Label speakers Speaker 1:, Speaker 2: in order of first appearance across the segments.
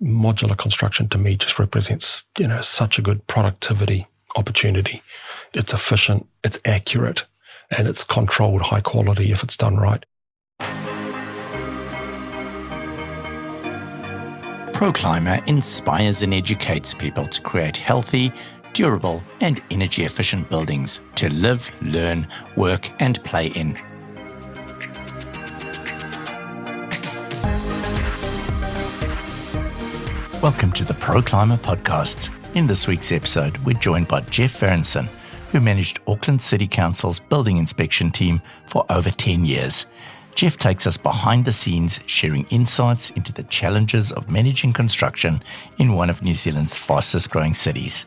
Speaker 1: modular construction to me just represents, such a good productivity opportunity. It's efficient, it's accurate, and it's controlled high quality if it's done right.
Speaker 2: ProClimber inspires and educates people to create healthy, durable, and energy-efficient buildings to live, learn, work, and play in. Welcome to the ProClimber podcast. In this week's episode, we're joined by Jeff Fahrensohn, who managed Auckland City Council's building inspection team for over 10 years. Jeff takes us behind the scenes, sharing insights into the challenges of managing construction in one of New Zealand's fastest growing cities.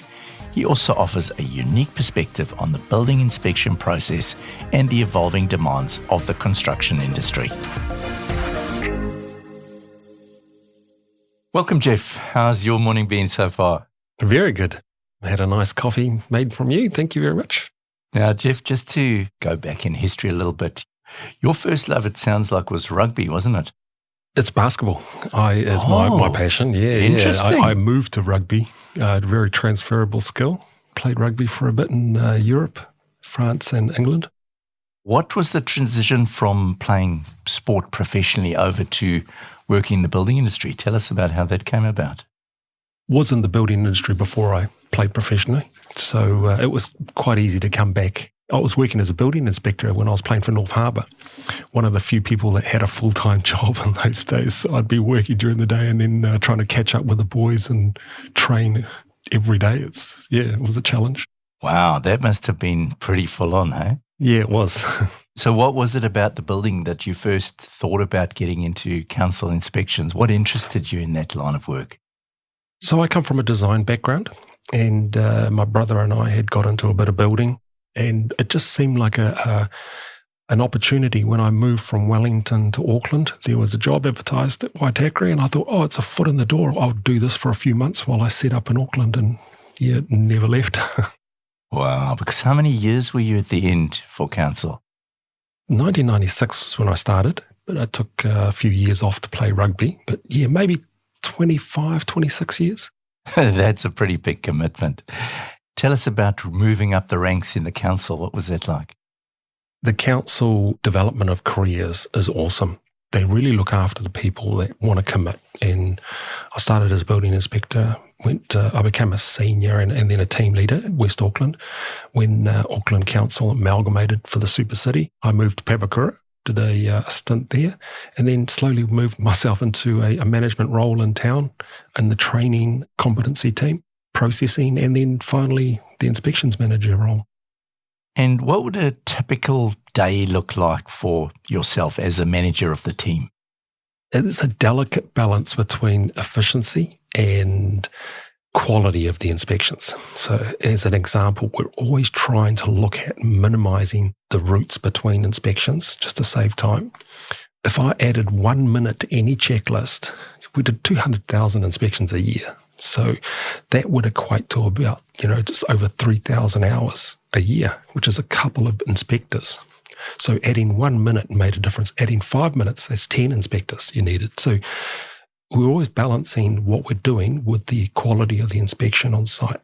Speaker 2: He also offers a unique perspective on the building inspection process and the evolving demands of the construction industry. Welcome, Jeff. How's your morning been so far?
Speaker 1: Very good. I had a nice coffee made from you. Thank you very much.
Speaker 2: Now, Jeff, just to go back in history a little bit, your first love, it sounds like, was rugby, wasn't it?
Speaker 1: It's basketball. Is my passion. Yeah,
Speaker 2: interesting.
Speaker 1: I moved to rugby. A very transferable skill. Played rugby for a bit in Europe, France and England.
Speaker 2: What was the transition from playing sport professionally over to working in the building industry? Tell us about how that came about.
Speaker 1: Was in the building industry before I played professionally, so it was quite easy to come back. I was working as a building inspector when I was playing for North Harbour, one of the few people that had a full-time job in those days. So I'd be working during the day and then trying to catch up with the boys and train every day. It was a challenge.
Speaker 2: Wow, that must have been pretty full on, hey?
Speaker 1: Yeah, it was.
Speaker 2: So what was it about the building that you first thought about getting into council inspections? What interested you in that line of work?
Speaker 1: So I come from a design background, and my brother and I had got into a bit of building. And it just seemed like an opportunity when I moved from Wellington to Auckland. There was a job advertised at Waitakere, and I thought, it's a foot in the door. I'll do this for a few months while I set up in Auckland, and never left.
Speaker 2: Wow, because how many years were you at the end for council?
Speaker 1: 1996 was when I started, but I took a few years off to play rugby. But maybe 25, 26 years.
Speaker 2: That's a pretty big commitment. Tell us about moving up the ranks in the council. What was that like?
Speaker 1: The council development of careers is awesome. They really look after the people that want to commit. And I started as a building inspector, I became a senior and then a team leader at West Auckland. When Auckland Council amalgamated for the super city, I moved to Papakura, did a stint there, and then slowly moved myself into a management role in town in the training competency team, processing, and then finally the inspections manager role.
Speaker 2: And what would a typical day look like for yourself as a manager of the team?
Speaker 1: It's a delicate balance between efficiency and quality of the inspections. So as an example, we're always trying to look at minimizing the routes between inspections just to save time. If I added 1 minute to any checklist, we did 200,000 inspections a year. So that would equate to about, just over 3,000 hours a year, which is a couple of inspectors. So adding 1 minute made a difference. Adding 5 minutes, that's 10 inspectors you needed. So we're always balancing what we're doing with the quality of the inspection on site.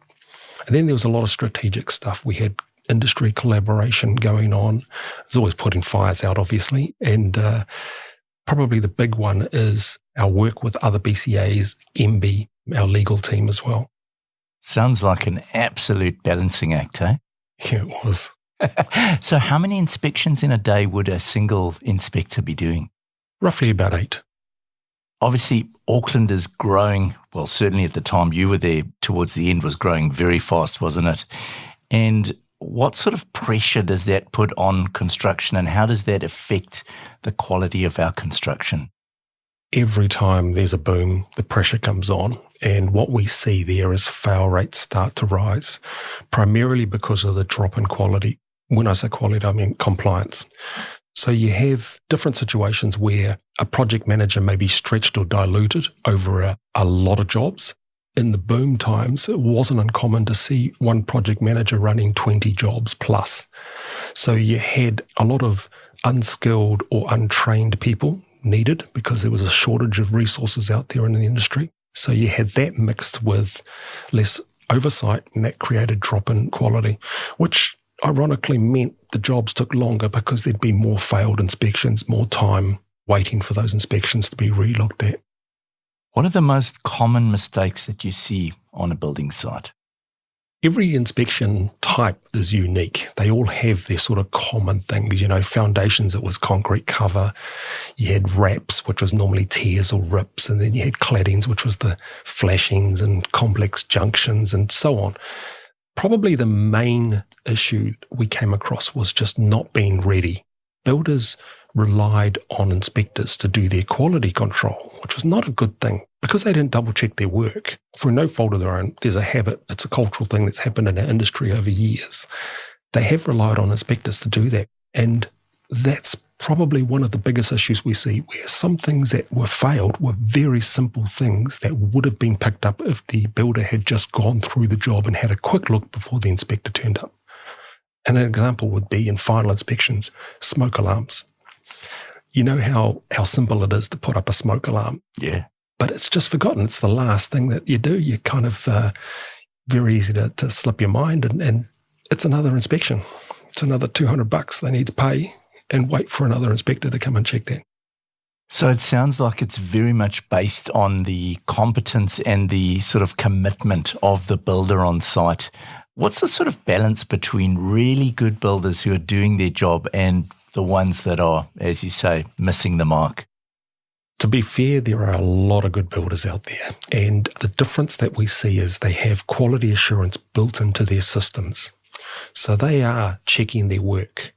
Speaker 1: And then there was a lot of strategic stuff. We had industry collaboration going on. There's always putting fires out, obviously. And probably the big one is our work with other BCAs, MB, our legal team as well.
Speaker 2: Sounds like an absolute balancing act, eh?
Speaker 1: Yeah, it was.
Speaker 2: So how many inspections in a day would a single inspector be doing?
Speaker 1: Roughly about 8.
Speaker 2: Obviously, Auckland is growing, well, certainly at the time you were there, towards the end was growing very fast, wasn't it? And what sort of pressure does that put on construction, and how does that affect the quality of our construction?
Speaker 1: Every time there's a boom, the pressure comes on. And what we see there is fail rates start to rise, primarily because of the drop in quality. When I say quality, I mean compliance. So you have different situations where a project manager may be stretched or diluted over a lot of jobs. In the boom times, it wasn't uncommon to see one project manager running 20 jobs plus. So you had a lot of unskilled or untrained people needed because there was a shortage of resources out there in the industry. So you had that mixed with less oversight, and that created drop in quality, which ironically meant the jobs took longer because there'd be more failed inspections, more time waiting for those inspections to be re-looked at.
Speaker 2: What are the most common mistakes that you see on a building site?
Speaker 1: Every inspection type is unique. They all have their sort of common things. Foundations, it was concrete cover. You had wraps, which was normally tears or rips. And then you had claddings, which was the flashings and complex junctions and so on. Probably the main issue we came across was just not being ready. Builders relied on inspectors to do their quality control, which was not a good thing because they didn't double check their work. For no fault of their own, there's a habit, it's a cultural thing that's happened in our industry over years. They have relied on inspectors to do that. And that's probably one of the biggest issues we see, where some things that were failed were very simple things that would have been picked up if the builder had just gone through the job and had a quick look before the inspector turned up. And an example would be in final inspections, smoke alarms. You know how simple it is to put up a smoke alarm.
Speaker 2: Yeah.
Speaker 1: But it's just forgotten. It's the last thing that you do. You kind of very easy to slip your mind, and it's another inspection. It's another $200 they need to pay and wait for another inspector to come and check that.
Speaker 2: So it sounds like it's very much based on the competence and the sort of commitment of the builder on site. What's the sort of balance between really good builders who are doing their job and the ones that are, as you say, missing the mark?
Speaker 1: To be fair, there are a lot of good builders out there. And the difference that we see is they have quality assurance built into their systems. So they are checking their work.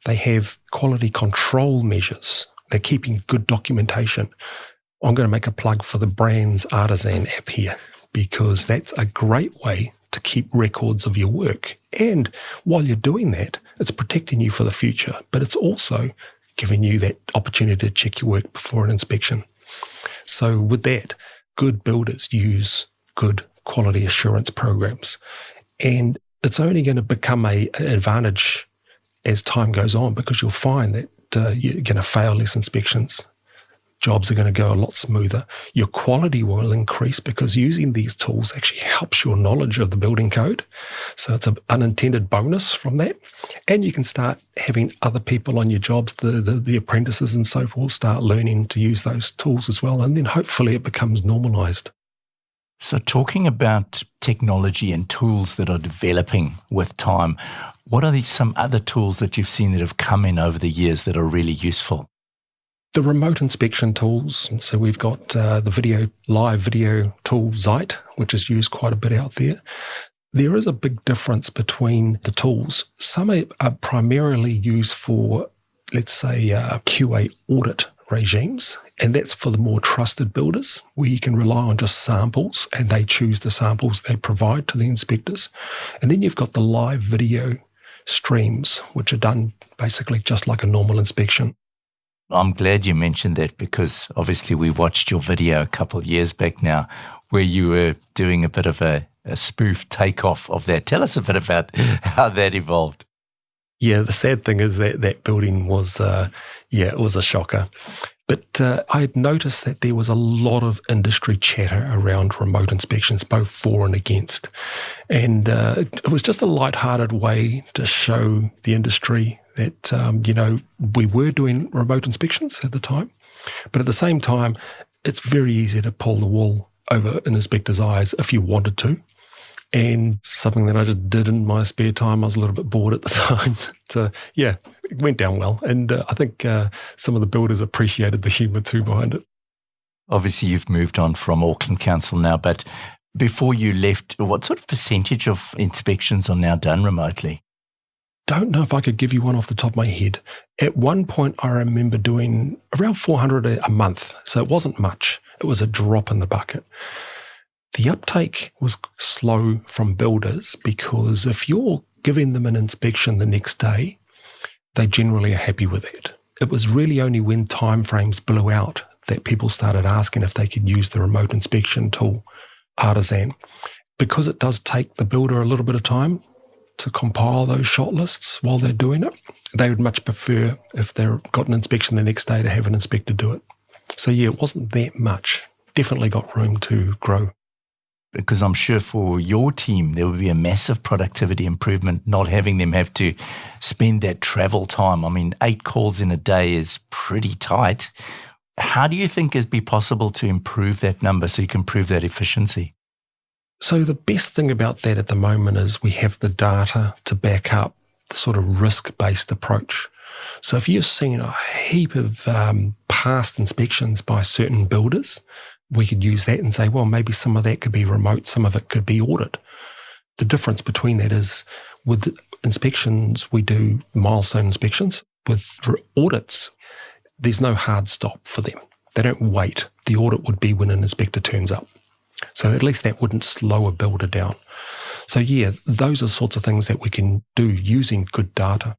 Speaker 1: They have quality control measures. They're keeping good documentation. I'm going to make a plug for the BRANZ Artisan app here, because that's a great way to keep records of your work. And while you're doing that, it's protecting you for the future, but it's also giving you that opportunity to check your work before an inspection. So with that, good builders use good quality assurance programs. And it's only going to become an advantage as time goes on, because you'll find that you're going to fail less inspections. Jobs are going to go a lot smoother. Your quality will increase because using these tools actually helps your knowledge of the building code. So it's an unintended bonus from that. And you can start having other people on your jobs, the apprentices and so forth, start learning to use those tools as well. And then hopefully it becomes normalized.
Speaker 2: So talking about technology and tools that are developing with time, what are some other tools that you've seen that have come in over the years that are really useful?
Speaker 1: The remote inspection tools. And so we've got the live video tool Zeit, which is used quite a bit out there. There is a big difference between the tools. Some are primarily used for, let's say, QA audit regimes, and that's for the more trusted builders, where you can rely on just samples and they choose the samples they provide to the inspectors. And then you've got the live video streams, which are done basically just like a normal inspection.
Speaker 2: I'm glad you mentioned that, because obviously we watched your video a couple of years back now where you were doing a bit of a spoof takeoff of that. Tell us a bit about how that evolved.
Speaker 1: Yeah, the sad thing is that building was, it was a shocker. But I had noticed that there was a lot of industry chatter around remote inspections, both for and against. And it was just a lighthearted way to show the industry that, we were doing remote inspections at the time. But at the same time, it's very easy to pull the wool over an inspector's eyes if you wanted to. And something that I just did in my spare time, I was a little bit bored at the time. So, it went down well. And I think some of the builders appreciated the humour too behind it.
Speaker 2: Obviously, you've moved on from Auckland Council now, but before you left, what sort of percentage of inspections are now done remotely?
Speaker 1: Don't know if I could give you one off the top of my head. At one point, I remember doing around 400 a month. So it wasn't much. It was a drop in the bucket. The uptake was slow from builders because if you're giving them an inspection the next day, they generally are happy with it. It was really only when timeframes blew out that people started asking if they could use the remote inspection tool, Artisan. Because it does take the builder a little bit of time to compile those shot lists while they're doing it, they would much prefer, if they've got an inspection the next day, to have an inspector do it. So it wasn't that much definitely got room to grow.
Speaker 2: Because I'm sure for your team, there would be a massive productivity improvement, not having them have to spend that travel time. I mean, 8 calls in a day is pretty tight. How do you think it'd be possible to improve that number so you can improve that efficiency?
Speaker 1: So the best thing about that at the moment is we have the data to back up the sort of risk-based approach. So if you're seeing a heap of past inspections by certain builders, we could use that and say, well, maybe some of that could be remote, some of it could be audit. The difference between that is with inspections, we do milestone inspections. With audits, there's no hard stop for them. They don't wait. The audit would be when an inspector turns up. So at least that wouldn't slow a builder down. So yeah, those are sorts of things that we can do using good data.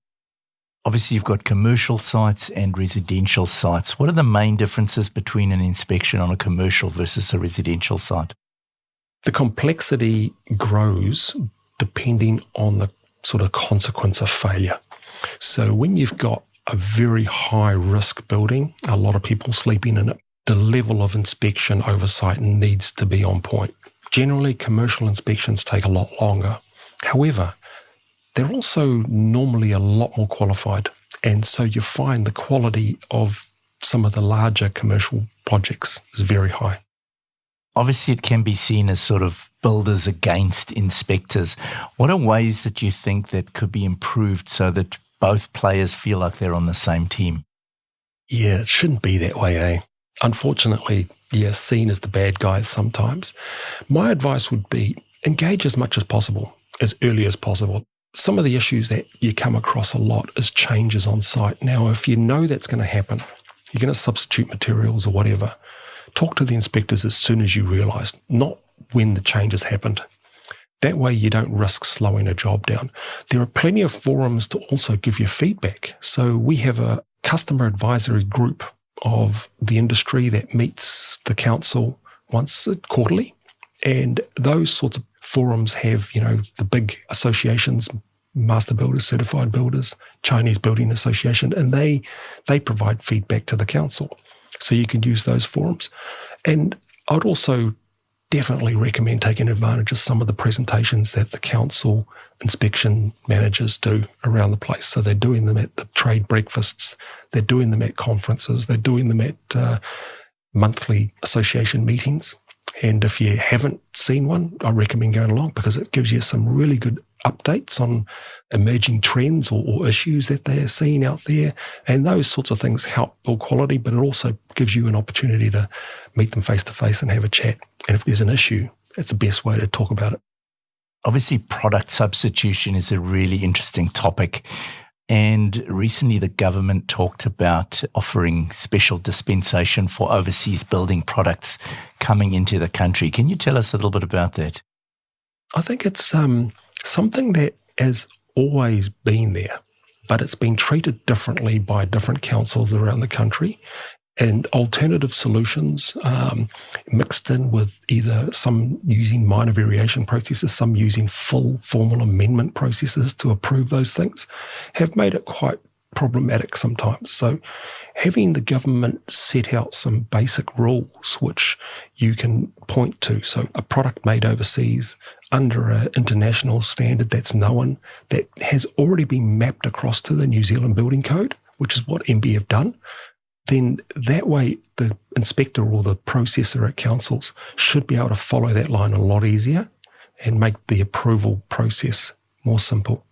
Speaker 2: Obviously, you've got commercial sites and residential sites. What are the main differences between an inspection on a commercial versus a residential site?
Speaker 1: The complexity grows depending on the sort of consequence of failure. So when you've got a very high risk building, a lot of people sleeping in it, the level of inspection oversight needs to be on point. Generally, commercial inspections take a lot longer. However, they're also normally a lot more qualified. And so you find the quality of some of the larger commercial projects is very high.
Speaker 2: Obviously, it can be seen as sort of builders against inspectors. What are ways that you think that could be improved so that both players feel like they're on the same team?
Speaker 1: Yeah, it shouldn't be that way, eh? Unfortunately, you're seen as the bad guys sometimes. My advice would be engage as much as possible, as early as possible. Some of the issues that you come across a lot is changes on site. Now, if you know that's going to happen, you're going to substitute materials or whatever, talk to the inspectors as soon as you realise, not when the changes happened. That way you don't risk slowing a job down. There are plenty of forums to also give you feedback. So we have a customer advisory group of the industry that meets the council once quarterly. And those sorts of forums have, the big associations, master builders, certified builders, Chinese Building Association, and they provide feedback to the council. So you can use those forums. And I'd also definitely recommend taking advantage of some of the presentations that the council inspection managers do around the place. So they're doing them at the trade breakfasts, they're doing them at conferences, they're doing them at monthly association meetings. And if you haven't seen one, I recommend going along because it gives you some really good updates on emerging trends or issues that they're seeing out there. And those sorts of things help build quality, but it also gives you an opportunity to meet them face to face and have a chat. And if there's an issue, it's the best way to talk about it.
Speaker 2: Obviously, product substitution is a really interesting topic. And recently the government talked about offering special dispensation for overseas building products coming into the country. Can you tell us a little bit about that?
Speaker 1: I think it's something that has always been there, but it's been treated differently by different councils around the country. And alternative solutions mixed in with either some using minor variation processes, some using full formal amendment processes to approve those things, have made it quite problematic sometimes. So having the government set out some basic rules which you can point to, so a product made overseas under an international standard that's known, that has already been mapped across to the New Zealand Building Code, which is what MB have done, then that way the inspector or the processor at councils should be able to follow that line a lot easier and make the approval process more simple.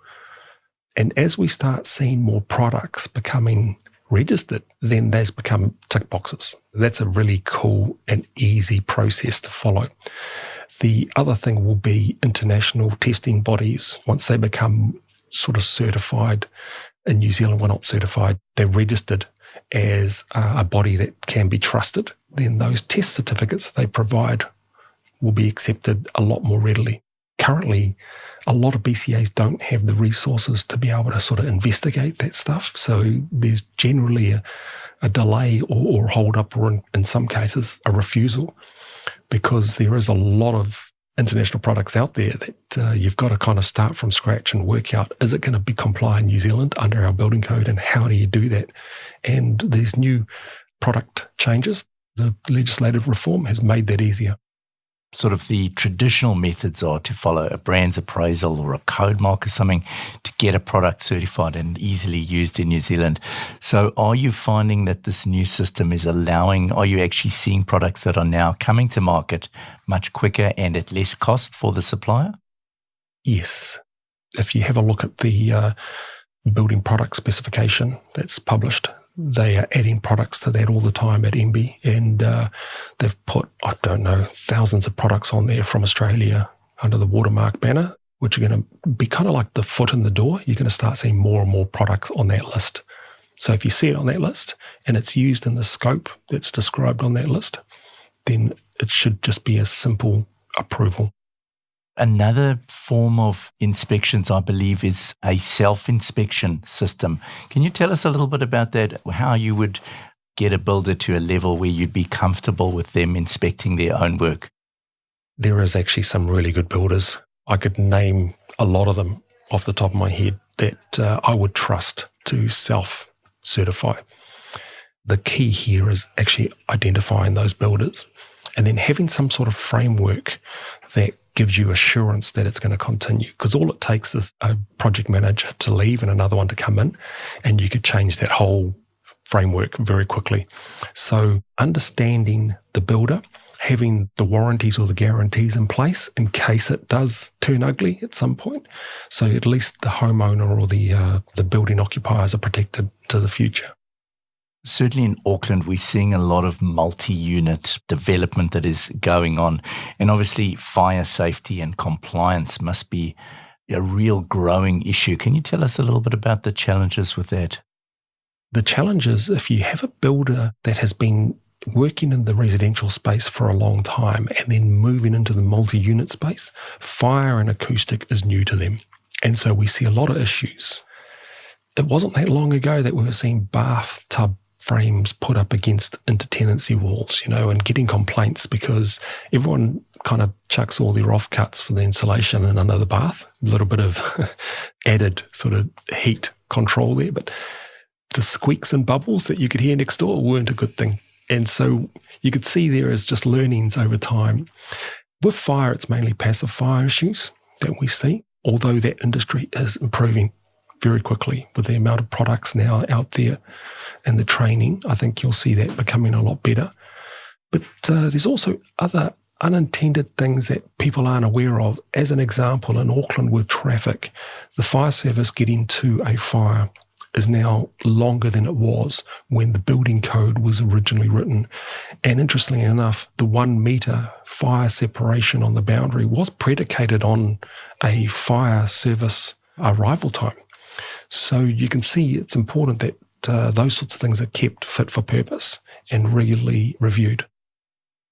Speaker 1: And as we start seeing more products becoming registered, then those become tick boxes. That's a really cool and easy process to follow. The other thing will be international testing bodies. Once they become sort of certified in New Zealand, we're not certified, they're registered as a body that can be trusted, then those test certificates they provide will be accepted a lot more readily. Currently, a lot of BCAs don't have the resources to be able to sort of investigate that stuff. So there's generally a delay or hold up, or in some cases, a refusal, because there is a lot of international products out there that you've got to kind of start from scratch and work out, is it going to be compliant in New Zealand under our building code, and how do you do that? And there's new product changes. The legislative reform has made that easier.
Speaker 2: Sort of the traditional methods are to follow a BRANZ appraisal or a code mark or something to get a product certified and easily used in New Zealand. So are you finding that this new system is are you actually seeing products that are now coming to market much quicker and at less cost for the supplier?
Speaker 1: Yes. If you have a look at the building product specification that's published, they are adding products to that all the time at MB, and they've put, thousands of products on there from Australia under the watermark banner, which are going to be kind of like the foot in the door. You're going to start seeing more and more products on that list. So if you see it on that list and it's used in the scope that's described on that list, then it should just be a simple approval.
Speaker 2: Another form of inspections, I believe, is a self-inspection system. Can you tell us a little bit about that, how you would get a builder to a level where you'd be comfortable with them inspecting their own work?
Speaker 1: There is actually some really good builders. I could name a lot of them off the top of my head that I would trust to self-certify. The key here is actually identifying those builders and then having some sort of framework that gives you assurance that it's going to continue, because all it takes is a project manager to leave and another one to come in, and you could change that whole framework very quickly. So understanding the builder, having the warranties or the guarantees in place in case it does turn ugly at some point, so at least the homeowner or the building occupiers are protected to the future.
Speaker 2: Certainly in Auckland, we're seeing a lot of multi-unit development that is going on. And obviously, fire safety and compliance must be a real growing issue. Can you tell us a little bit about the challenges with that?
Speaker 1: The challenge is if you have a builder that has been working in the residential space for a long time and then moving into the multi-unit space, fire and acoustic is new to them. And so we see a lot of issues. It wasn't that long ago that we were seeing bathtub frames put up against intertenancy walls, and getting complaints because everyone kind of chucks all their offcuts for the insulation in under the bath. A little bit of added sort of heat control there, but the squeaks and bubbles that you could hear next door weren't a good thing. And so you could see there is just learnings over time. With fire, it's mainly passive fire issues that we see, although that industry is improving very quickly with the amount of products now out there and the training. I think you'll see that becoming a lot better. But there's also other unintended things that people aren't aware of. As an example, in Auckland with traffic, the fire service getting to a fire is now longer than it was when the building code was originally written. And interestingly enough, the 1 metre fire separation on the boundary was predicated on a fire service arrival time. So you can see it's important that those sorts of things are kept fit for purpose and regularly reviewed.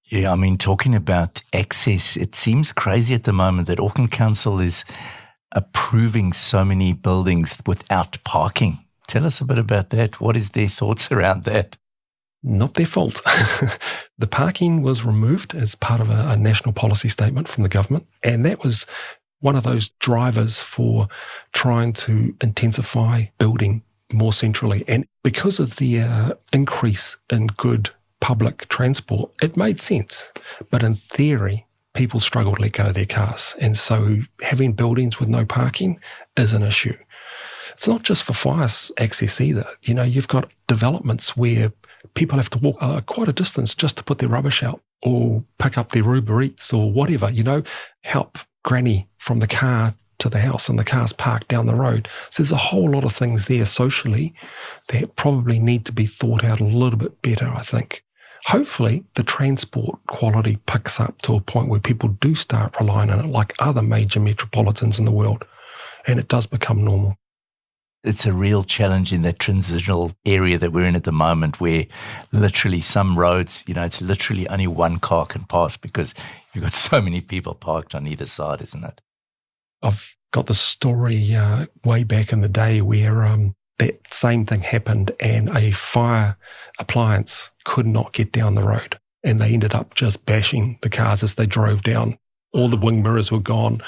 Speaker 2: Yeah, I mean, talking about access, it seems crazy at the moment that Auckland Council is approving so many buildings without parking. Tell us a bit about that. What is their thoughts around that?
Speaker 1: Not their fault. The parking was removed as part of a national policy statement from the government, and that was one of those drivers for trying to intensify building more centrally. And because of the increase in good public transport, it made sense. But in theory, people struggle to let go of their cars. And so having buildings with no parking is an issue. It's not just for fire access either. You've got developments where people have to walk quite a distance just to put their rubbish out or pick up their Uber Eats or whatever, help granny from the car to the house, and the car's parked down the road. So there's a whole lot of things there socially that probably need to be thought out a little bit better, I think. Hopefully the transport quality picks up to a point where people do start relying on it like other major metropolitans in the world, and it does become normal.
Speaker 2: It's a real challenge in that transitional area that we're in at the moment, where literally some roads, it's literally only one car can pass because you've got so many people parked on either side, isn't it?
Speaker 1: I've got the story way back in the day where that same thing happened and a fire appliance could not get down the road, and they ended up just bashing the cars as they drove down. All the wing mirrors were gone.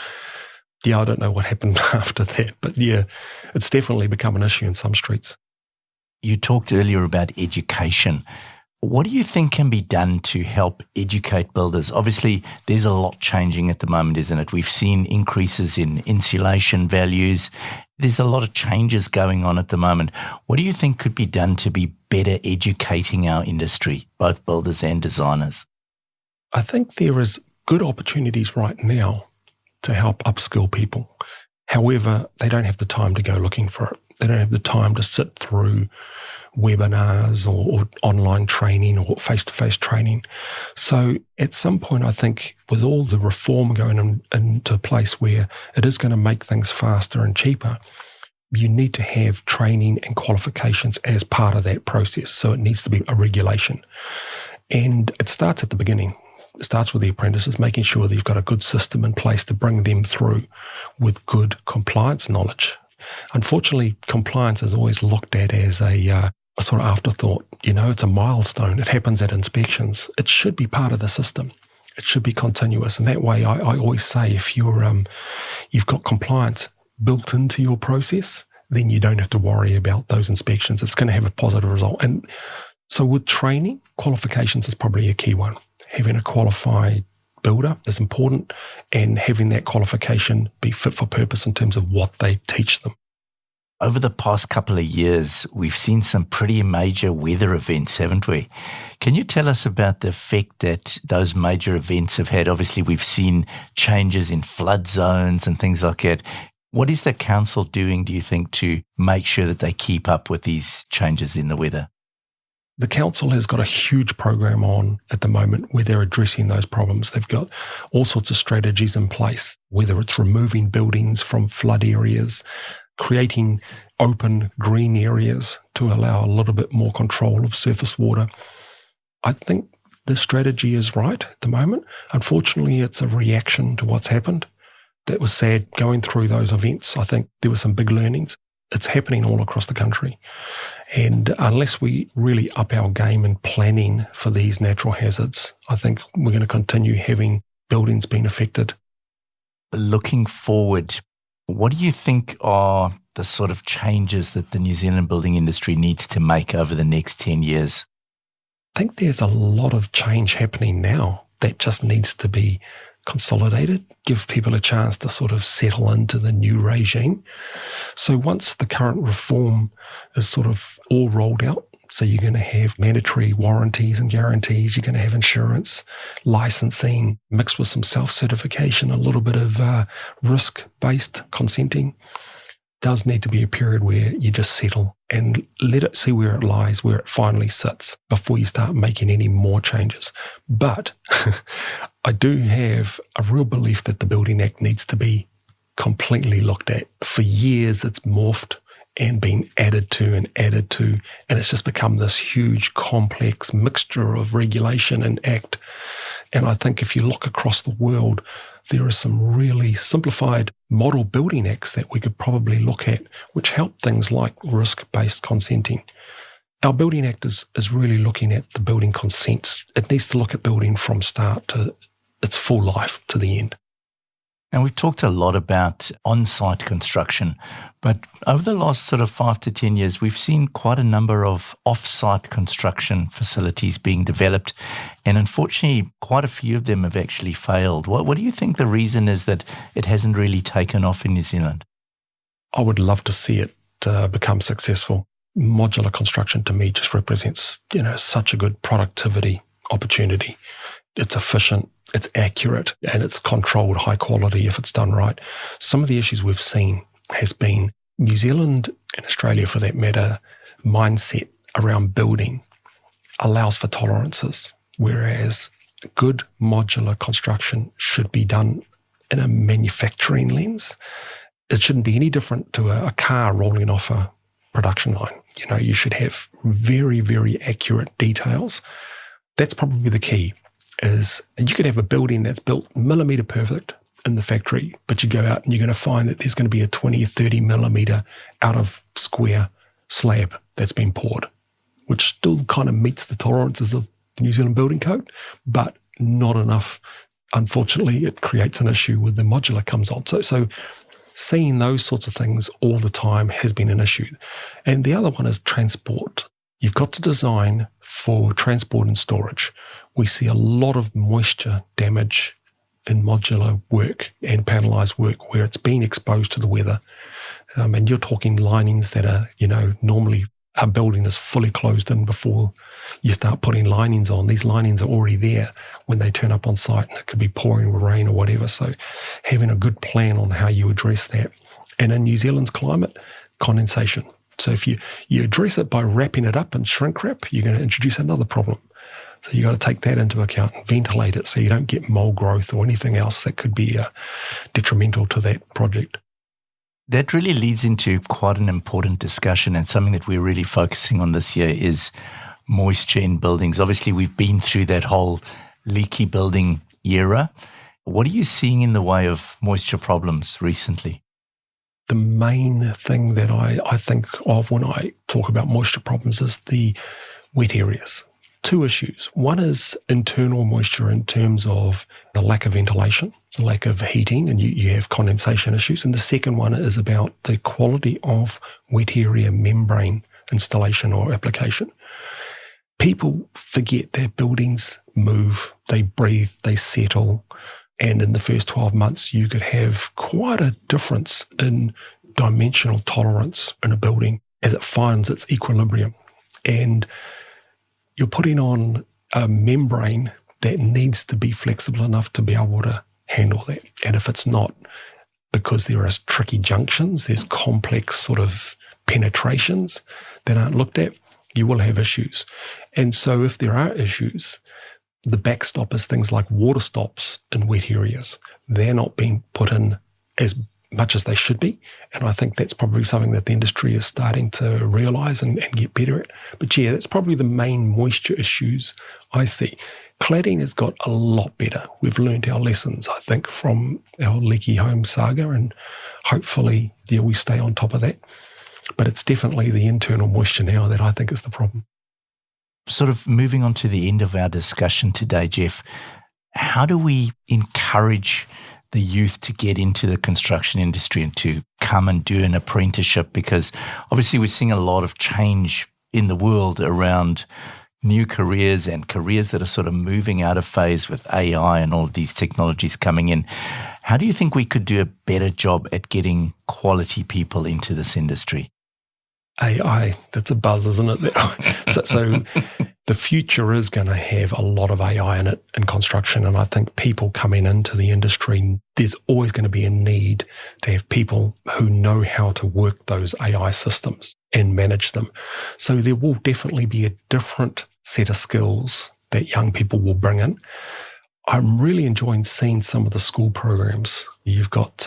Speaker 1: Yeah, I don't know what happened after that, but yeah, it's definitely become an issue in some streets.
Speaker 2: You talked earlier about education. What do you think can be done to help educate builders? Obviously, there's a lot changing at the moment, isn't it? We've seen increases in insulation values. There's a lot of changes going on at the moment. What do you think could be done to be better educating our industry, both builders and designers?
Speaker 1: I think there is good opportunities right now to help upskill people. However, they don't have the time to go looking for it. They don't have the time to sit through webinars or online training or face-to-face training. So at some point, I think with all the reform going into a place where it is going to make things faster and cheaper, you need to have training and qualifications as part of that process. So it needs to be a regulation. And it starts at the beginning. It starts with the apprentices, making sure that you've got a good system in place to bring them through with good compliance knowledge. Unfortunately, compliance is always looked at as a sort of afterthought. It's a milestone. It happens at inspections. It should be part of the system. It should be continuous. And that way, I always say, if you've got compliance built into your process, then you don't have to worry about those inspections. It's going to have a positive result. And so with training, qualifications is probably a key one. Having a qualified builder is important, and having that qualification be fit for purpose in terms of what they teach them.
Speaker 2: Over the past couple of years, we've seen some pretty major weather events, haven't we? Can you tell us about the effect that those major events have had? Obviously, we've seen changes in flood zones and things like that. What is the council doing, do you think, to make sure that they keep up with these changes in the weather?
Speaker 1: The council has got a huge program on at the moment where they're addressing those problems. They've got all sorts of strategies in place, whether it's removing buildings from flood areas, creating open green areas to allow a little bit more control of surface water. I think the strategy is right at the moment. Unfortunately, it's a reaction to what's happened. That was sad going through those events. I think there were some big learnings. It's happening all across the country. And unless we really up our game in planning for these natural hazards, I think we're going to continue having buildings being affected.
Speaker 2: Looking forward, what do you think are the sort of changes that the New Zealand building industry needs to make over the next 10 years?
Speaker 1: I think there's a lot of change happening now that just needs to be consolidated, give people a chance to sort of settle into the new regime. So once the current reform is sort of all rolled out, so you're going to have mandatory warranties and guarantees, you're going to have insurance, licensing, mixed with some self-certification, a little bit of risk-based consenting. Does need to be a period where you just settle and let it see where it lies, where it finally sits before you start making any more changes. But I do have a real belief that the Building Act needs to be completely looked at. For years, it's morphed and been added to, and it's just become this huge, complex mixture of regulation and act. And I think if you look across the world, there are some really simplified model building acts that we could probably look at, which help things like risk-based consenting. Our Building Act is really looking at the building consents. It needs to look at building from start to its full life to the end.
Speaker 2: And we've talked a lot about on-site construction, but over the last sort of 5 to 10 years, we've seen quite a number of off-site construction facilities being developed. And unfortunately, quite a few of them have actually failed. What do you think the reason is that it hasn't really taken off in New Zealand?
Speaker 1: I would love to see it become successful. Modular construction to me just represents, such a good productivity opportunity. It's efficient, it's accurate, and it's controlled high quality if it's done right. Some of the issues we've seen has been New Zealand, and Australia for that matter, mindset around building allows for tolerances, whereas good modular construction should be done in a manufacturing lens. It shouldn't be any different to a car rolling off a production line. You should have very, very accurate details. That's probably the key. Is you could have a building that's built millimetre perfect in the factory, but you go out and you're going to find that there's going to be a 20 or 30 millimetre out of square slab that's been poured, which still kind of meets the tolerances of the New Zealand Building Code, but not enough. Unfortunately, it creates an issue when the modular comes on. So seeing those sorts of things all the time has been an issue. And the other one is transport. You've got to design for transport and storage. We see a lot of moisture damage in modular work and panelised work where it's been exposed to the weather. And you're talking linings that are, normally a building is fully closed in before you start putting linings on. These linings are already there when they turn up on site, and it could be pouring with rain or whatever. So having a good plan on how you address that. And in New Zealand's climate, condensation. So if you address it by wrapping it up in shrink wrap, you're going to introduce another problem. So you've got to take that into account and ventilate it so you don't get mold growth or anything else that could be detrimental to that project.
Speaker 2: That really leads into quite an important discussion, and something that we're really focusing on this year is moisture in buildings. Obviously, we've been through that whole leaky building era. What are you seeing in the way of moisture problems recently?
Speaker 1: The main thing that I think of when I talk about moisture problems is the wet areas. Two issues. One is internal moisture in terms of the lack of ventilation, the lack of heating, and you have condensation issues. And the second one is about the quality of wet area membrane installation or application. People forget that buildings move, they breathe, they settle. And in the first 12 months, you could have quite a difference in dimensional tolerance in a building as it finds its equilibrium. And you're putting on a membrane that needs to be flexible enough to be able to handle that. And if it's not, because there are tricky junctions, there's complex sort of penetrations that aren't looked at, you will have issues. And so if there are issues, the backstop is things like water stops in wet areas. They're not being put in as much as they should be. And I think that's probably something that the industry is starting to realise and get better at. But yeah, that's probably the main moisture issues I see. Cladding has got a lot better. We've learned our lessons, I think, from our leaky home saga, and hopefully we stay on top of that. But it's definitely the internal moisture now that I think is the problem.
Speaker 2: Sort of moving on to the end of our discussion today, Jeff, how do we encourage the youth to get into the construction industry and to come and do an apprenticeship? Because obviously we're seeing a lot of change in the world around new careers and careers that are sort of moving out of phase with AI and all of these technologies coming in. How do you think we could do a better job at getting quality people into this industry?
Speaker 1: AI, that's a buzz, isn't it? So the future is going to have a lot of AI in it in construction. And I think people coming into the industry, there's always going to be a need to have people who know how to work those AI systems and manage them. So there will definitely be a different set of skills that young people will bring in. I'm really enjoying seeing some of the school programs. You've got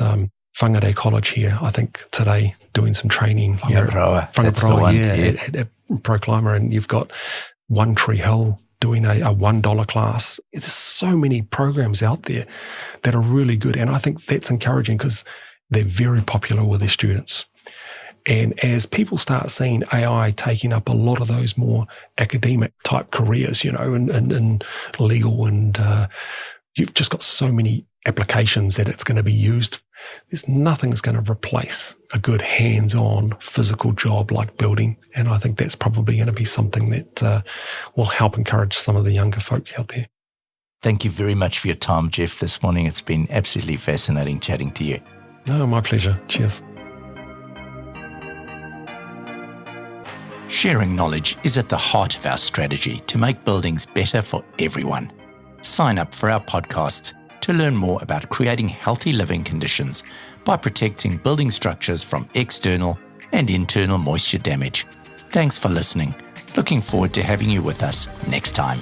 Speaker 1: Whangarei College here, I think today, doing some training.
Speaker 2: Whangaroa,
Speaker 1: at Pro Climber, and you've got One Tree Hill doing a $1 class. There's so many programs out there that are really good, and I think that's encouraging because they're very popular with their students. And as people start seeing AI taking up a lot of those more academic type careers, in legal, and you've just got so many applications that it's going to be used. There's nothing that's going to replace a good hands-on physical job like building. And I think that's probably going to be something that will help encourage some of the younger folk out there.
Speaker 2: Thank you very much for your time, Jeff, this morning. It's been absolutely fascinating chatting to you.
Speaker 1: No, my pleasure. Cheers.
Speaker 2: Sharing knowledge is at the heart of our strategy to make buildings better for everyone. Sign up for our podcasts to learn more about creating healthy living conditions by protecting building structures from external and internal moisture damage. Thanks for listening. Looking forward to having you with us next time.